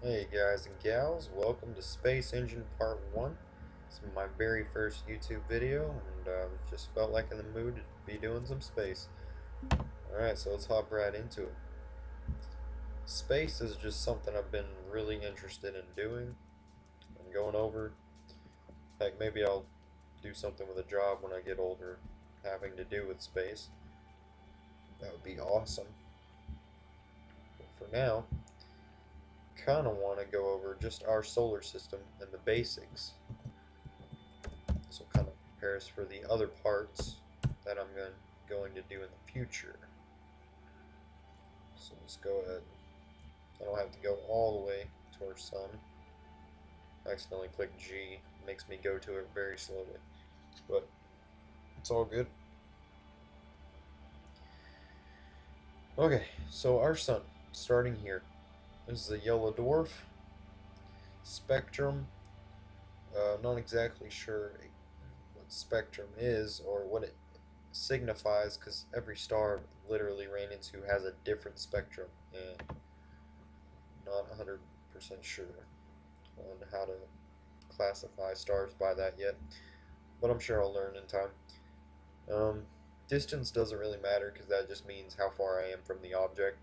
Hey guys and gals, welcome to Space Engine Part 1. This is my very first YouTube video and just felt like in the mood to be doing some space. Alright, so let's hop right into it. Space is just something I've been really interested in doing and going over. Heck, maybe I'll do something with a job when I get older having to do with space. That would be awesome. But for now, kind of want to go over just our solar system and the basics. This will kind of prepare us for the other parts that I'm going to do in the future. So let's go ahead. I don't have to go all the way to our sun. I accidentally clicked G. It makes me go to it very slowly. But it's all good. Okay, so our sun, starting here. This is a yellow dwarf. Spectrum. Not exactly sure what spectrum is or what it signifies because every star literally ran into has a different spectrum, and not 100% sure on how to classify stars by that yet, but I'm sure I'll learn in time. Um, Distance doesn't really matter because that just means how far I am from the object.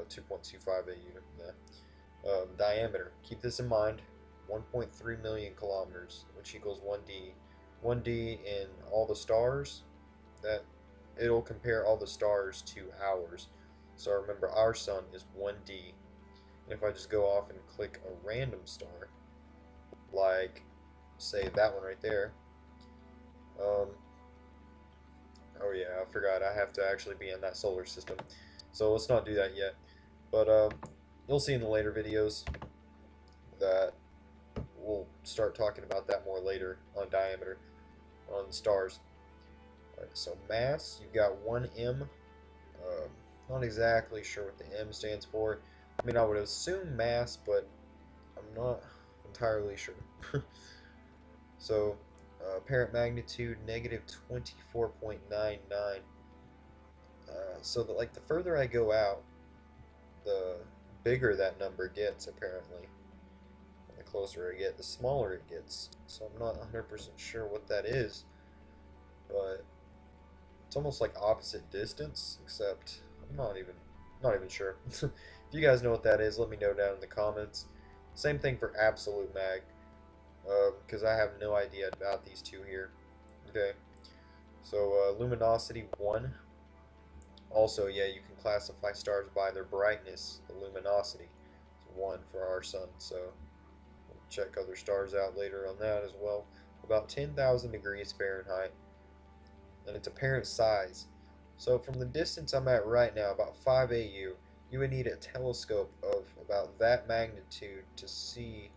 2.25 AU. Yeah. Diameter. Keep this in mind. 1.3 million kilometers, which equals 1D. 1D in all the stars. That it'll compare all the stars to ours. So remember, our sun is 1D. And if I just go off and click a random star, like say that one right there. Um, oh yeah, I forgot. I have to actually be in that solar system. So let's not do that yet. But you'll see in the later videos that we'll start talking about that more later on diameter, on stars. Alright, so mass, you've got 1m. Not exactly sure what the M stands for. I mean, I would assume mass, but I'm not entirely sure. So, apparent magnitude negative 24.99. So that like the further I go out, the bigger that number gets apparently. And the closer I get, the smaller it gets. So I'm not 100% sure what that is, but it's almost like opposite distance, except I'm not even sure. If you guys know what that is, let me know down in the comments. Same thing for absolute mag, because I have no idea about these two here. Okay, so luminosity 1. Also, yeah, you can classify stars by their brightness, the luminosity. It's 1 for our sun, so we'll check other stars out later on that as well. About 10,000 degrees Fahrenheit, and its apparent size. So from the distance I'm at right now, about 5 AU, you would need a telescope of about that magnitude to see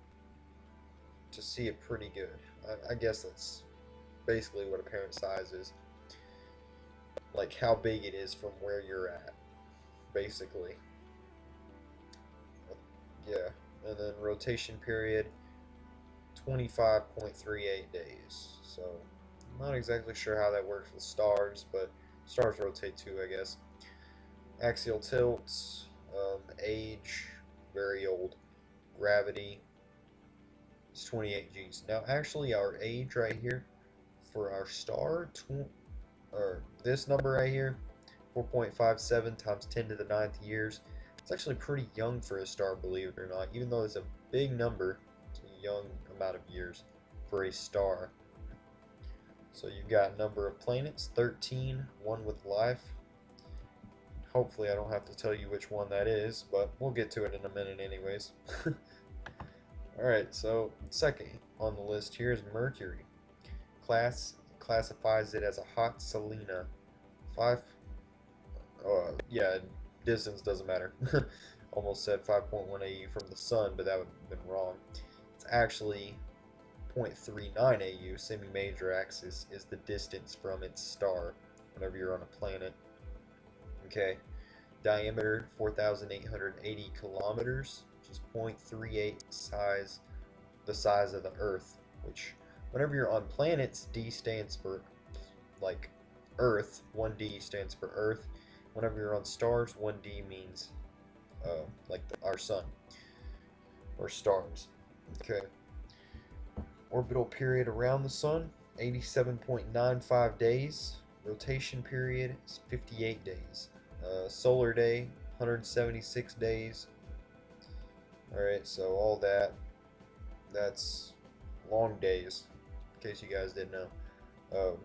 it pretty good. I guess that's basically what apparent size is. Like how big it is from where you're at, basically. Yeah. And then rotation period, 25.38 days. So I'm not exactly sure how that works with stars, but stars rotate too, I guess. Axial tilts, age, very old. Gravity is 28 Gs. Now, actually, our age right here for our star, or this number right here, 4.57 times 10 to the ninth years. It's actually pretty young for a star, believe it or not. Even though it's a big number, it's a young amount of years for a star. So you've got number of planets, 13, one with life. Hopefully I don't have to tell you which one that is, but we'll get to it in a minute anyways. Alright, so second on the list here is Mercury. Classifies it as a hot Selena. 5, yeah, distance doesn't matter. Almost said 5.1 AU from the sun, but that would have been wrong. It's actually 0.39 AU. Semi-major axis is the distance from its star whenever you're on a planet. Okay, diameter 4,880 kilometers, which is 0.38 the size of the Earth. Which, whenever you're on planets, D stands for like Earth. 1D stands for Earth. Whenever you're on stars, 1D means like our sun. or stars. Okay. Orbital period around the sun, 87.95 days. Rotation period is 58 days. Solar day, 176 days. Alright, so all that's long days, in case you guys didn't know.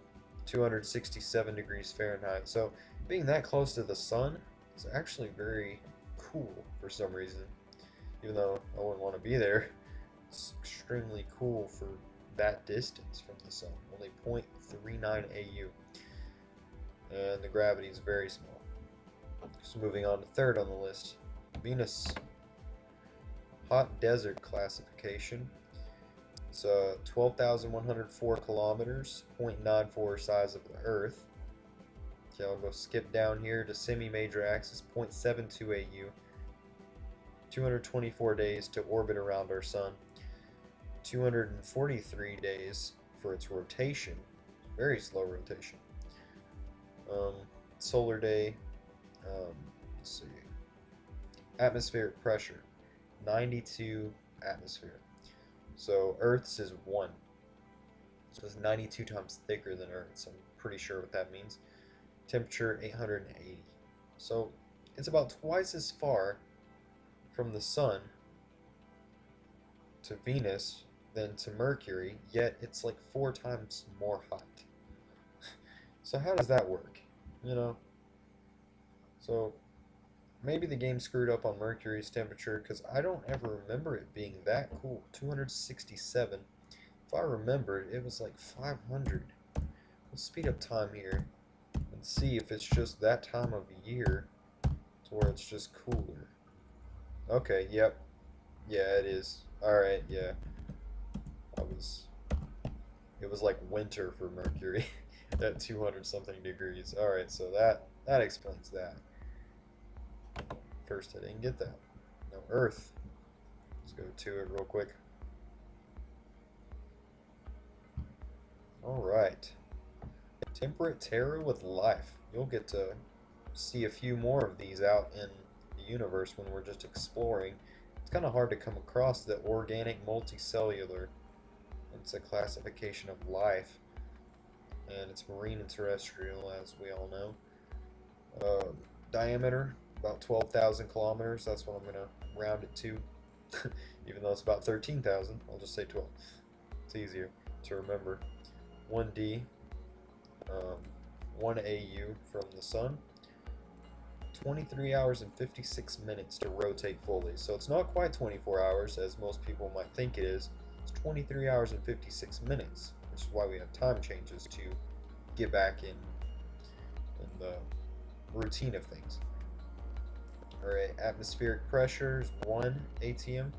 267 degrees Fahrenheit. So being that close to the sun is actually very cool for some reason. Even though I wouldn't want to be there, it's extremely cool for that distance from the sun. Only 0.39 AU. And the gravity is very small. So moving on to third on the list, Venus. Hot desert classification. It's 12,104 kilometers, 0.94 size of the Earth. Okay, I'll go skip down here to semi-major axis, 0.72 AU. 224 days to orbit around our sun. 243 days for its rotation. Very slow rotation. Solar day. Let's see. Atmospheric pressure, 92 atmosphere. So Earth's is 1. So it's 92 times thicker than Earth's. I'm pretty sure what that means. Temperature 880. So it's about twice as far from the sun to Venus than to Mercury, yet it's like 4 times more hot. So how does that work? You know? So maybe the game screwed up on Mercury's temperature, because I don't ever remember it being that cool. 267. If I remembered, it was like 500. Let's speed up time here and see if it's just that time of year to where it's just cooler. Okay, yep. Yeah, it is. Alright, yeah. It was like winter for Mercury at 200 something degrees. Alright, so that explains that. First, I didn't get that. No, Earth. Let's go to it real quick. Alright. Temperate Terra with life. You'll get to see a few more of these out in the universe when we're just exploring. It's kind of hard to come across the organic multicellular. It's a classification of life. And it's marine and terrestrial, as we all know. Diameter, about 12,000 kilometers. That's what I'm going to round it to. Even though it's about 13,000, I'll just say 12. It's easier to remember. 1D, 1 AU from the sun. 23 hours and 56 minutes to rotate fully. So it's not quite 24 hours, as most people might think it is. It's 23 hours and 56 minutes, which is why we have time changes to get back in the routine of things. Alright, atmospheric pressure is 1 ATM.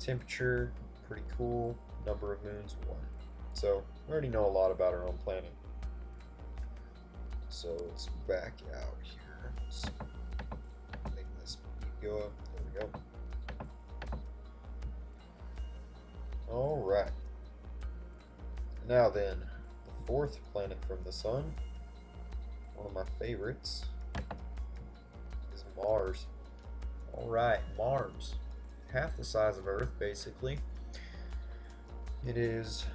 Temperature, pretty cool. Number of moons, 1. So, we already know a lot about our own planet. So, let's back out here. Let's make this go up. There we go. Alright. Now then, the fourth planet from the sun, one of my favorites, is Mars. Alright, Mars. Half the size of Earth, basically. It is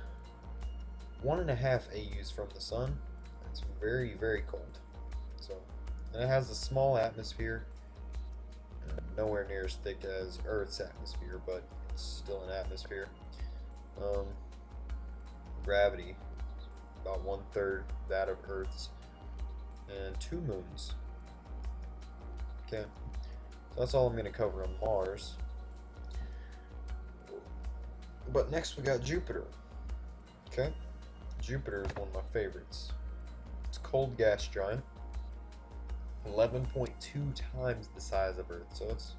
1.5 AUs from the sun. It's very, very cold. So, and it has a small atmosphere, nowhere near as thick as Earth's atmosphere, but it's still an atmosphere. Gravity, about 1/3 that of Earth's, and 2 moons. Okay, so that's all I'm going to cover on Mars. But next we got Jupiter. Okay, Jupiter is one of my favorites. It's a cold gas giant, 11.2 times the size of Earth, so it's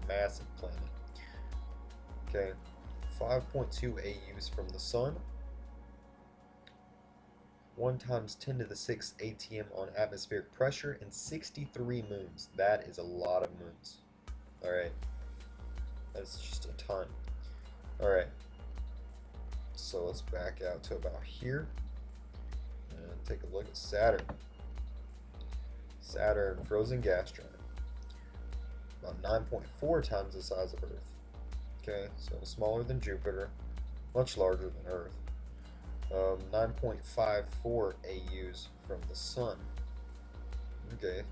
a massive planet. Okay, 5.2 AUs from the sun, 1 times 10 to the 6 ATM on atmospheric pressure, and 63 moons. That is a lot of moons. Alright, that's just a ton. Alright, so let's back out to about here and take a look at Saturn. Saturn, frozen gas giant, about 9.4 times the size of Earth. Okay, so smaller than Jupiter, much larger than Earth. 9.54 AUs from the Sun. Okay.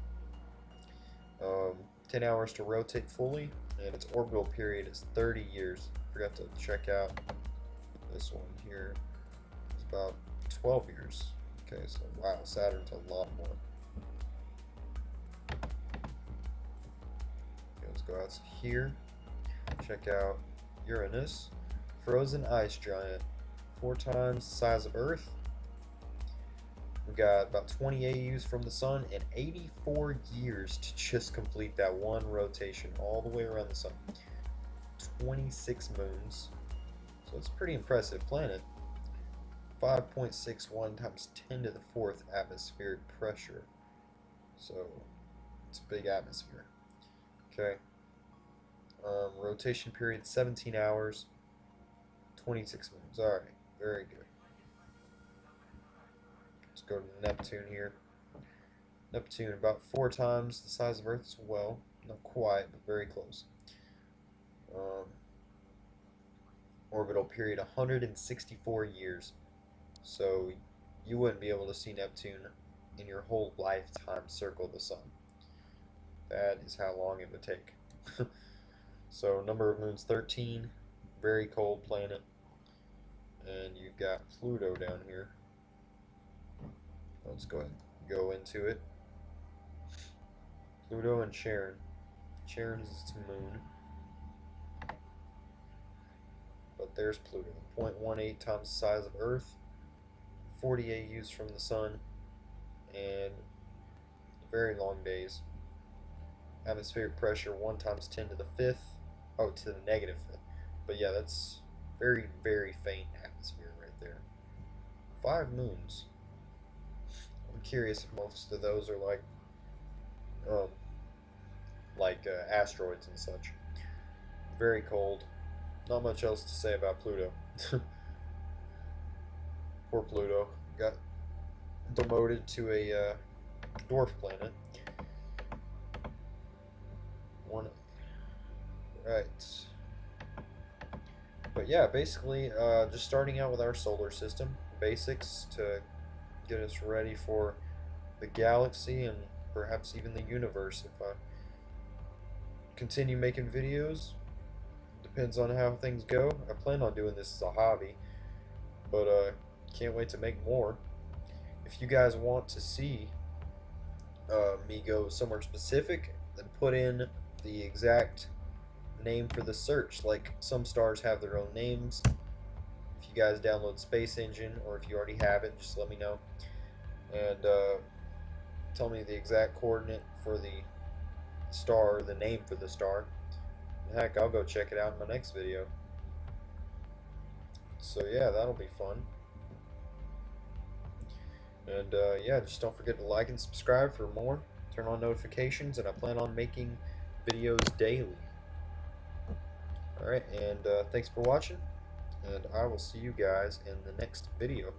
Um, 10 hours to rotate fully, and its orbital period is 30 years. Forgot to check out this one here. It's about 12 years. Okay, so wow, Saturn's a lot more. Okay, let's go out here. Check out Uranus. Frozen ice giant. 4 times the size of Earth. We've got about 20 AUs from the Sun and 84 years to just complete that one rotation all the way around the Sun. 26 moons. So it's a pretty impressive planet. 5.61 times 10 to the 4th atmospheric pressure. So it's a big atmosphere. Okay. Rotation period 17 hours. 26 moons. Alright, very good. Let's go to Neptune here. Neptune, about 4 times the size of Earth as well. Not quite, but very close. Orbital period 164 years. So you wouldn't be able to see Neptune in your whole lifetime circle the Sun. That is how long it would take. So number of moons 13. Very cold planet. And you've got Pluto down here. Let's go ahead and go into it. Pluto and Charon. Charon is its moon. But there's Pluto. 0.18 times the size of Earth. 40 AUs from the Sun. And very long days. Atmospheric pressure 1 times 10 to the 5th. Oh, to the negative 5th. But yeah, that's very, very faint atmosphere right there. 5 moons. I'm curious if most of those are like asteroids and such. Very cold. Not much else to say about Pluto. Poor Pluto. Got demoted to a dwarf planet. Right. But yeah, basically, just starting out with our solar system. Basics to get us ready for the galaxy and perhaps even the universe if I continue making videos. Depends on how things go. I plan on doing this as a hobby, but can't wait to make more. If you guys want to see me go somewhere specific, then put in the exact name for the search. Like some stars have their own names. If you guys download Space Engine, or if you already have it, just let me know. And tell me the exact coordinate for the star, the name for the star. Heck, I'll go check it out in my next video. So yeah, that'll be fun. And yeah, just don't forget to like and subscribe for more. Turn on notifications, and I plan on making videos daily. Alright, and thanks for watching, and I will see you guys in the next video.